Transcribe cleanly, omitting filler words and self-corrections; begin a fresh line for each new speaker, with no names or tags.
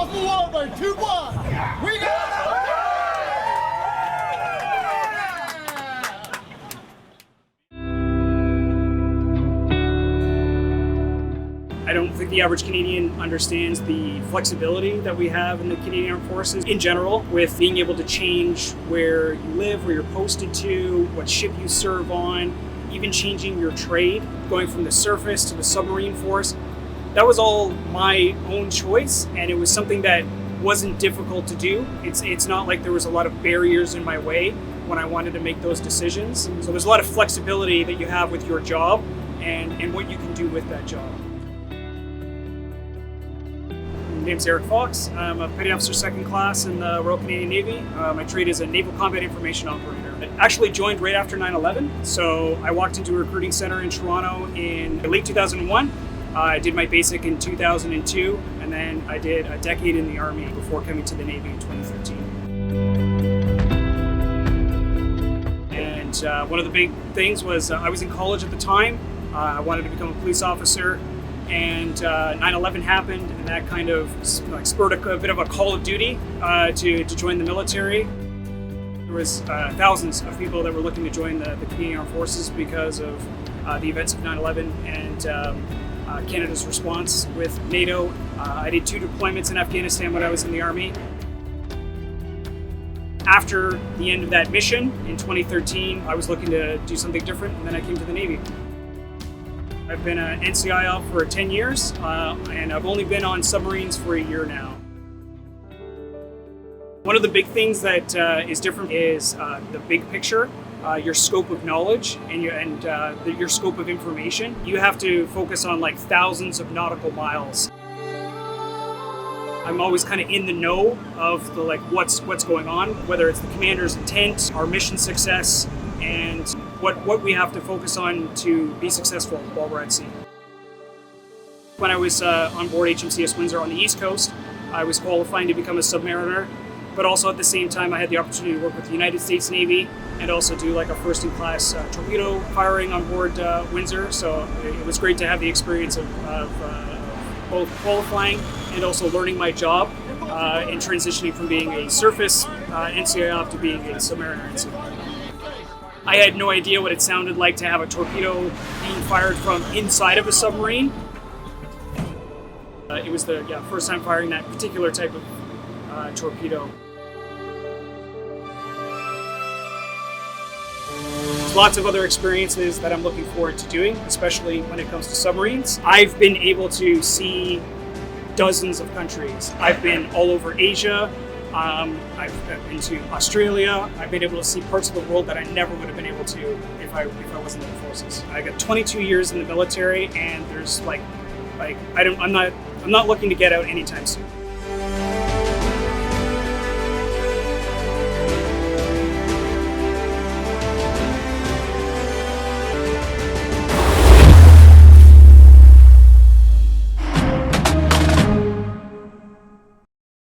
Buffalo over 2-1. We got
I don't think the average Canadian understands the flexibility that we have in the Canadian Armed Forces in general, with being able to change where you live, where you're posted to, what ship you serve on, even changing your trade, going from the surface to the submarine force. That was all my own choice, and it was something that wasn't difficult to do. It's not like there was a lot of barriers in my way when I wanted to make those decisions. So there's a lot of flexibility that you have with your job and what you can do with that job. My name's Eric Fox. I'm a Petty Officer Second Class in the Royal Canadian Navy. My trade is a Naval Combat Information Operator. I actually joined right after 9/11, so I walked into a recruiting center in Toronto in late 2001. I did my basic in 2002, and then I did a decade in the Army before coming to the Navy in 2013. And one of the big things was I was in college at the time. I wanted to become a police officer. And 9/11 happened, and that kind of spurred a bit of a call of duty to join the military. There was thousands of people that were looking to join the Canadian Armed Forces because of the events of 9/11 and Canada's response with NATO. I did 2 deployments in Afghanistan when I was in the Army. After the end of that mission in 2013, I was looking to do something different, and then I came to the Navy. I've been an NCI op for 10 years, and I've only been on submarines for a year now. One of the big things that is different is the big picture, your scope of knowledge, and your scope of information. You have to focus on like thousands of nautical miles. I'm always kind of in the know of the what's going on, whether it's the commander's intent, our mission success, and what we have to focus on to be successful while we're at sea. When I was on board HMCS Windsor on the East Coast, I was qualifying to become a submariner, but also at the same time I had the opportunity to work with the United States Navy and also do like a first-in-class torpedo firing on board Windsor. So it was great to have the experience of both qualifying and also learning my job and transitioning from being a surface NCI op to being a submariner NCI. I had no idea what it sounded like to have a torpedo being fired from inside of a submarine. It was the first time firing that particular type of torpedo. There's lots of other experiences that I'm looking forward to doing, especially when it comes to submarines. I've been able to see dozens of countries. I've been all over Asia. I've been to Australia. I've been able to see parts of the world that I never would have been able to if I wasn't in the forces. I got 22 years in the military, and there's I'm not looking to get out anytime soon.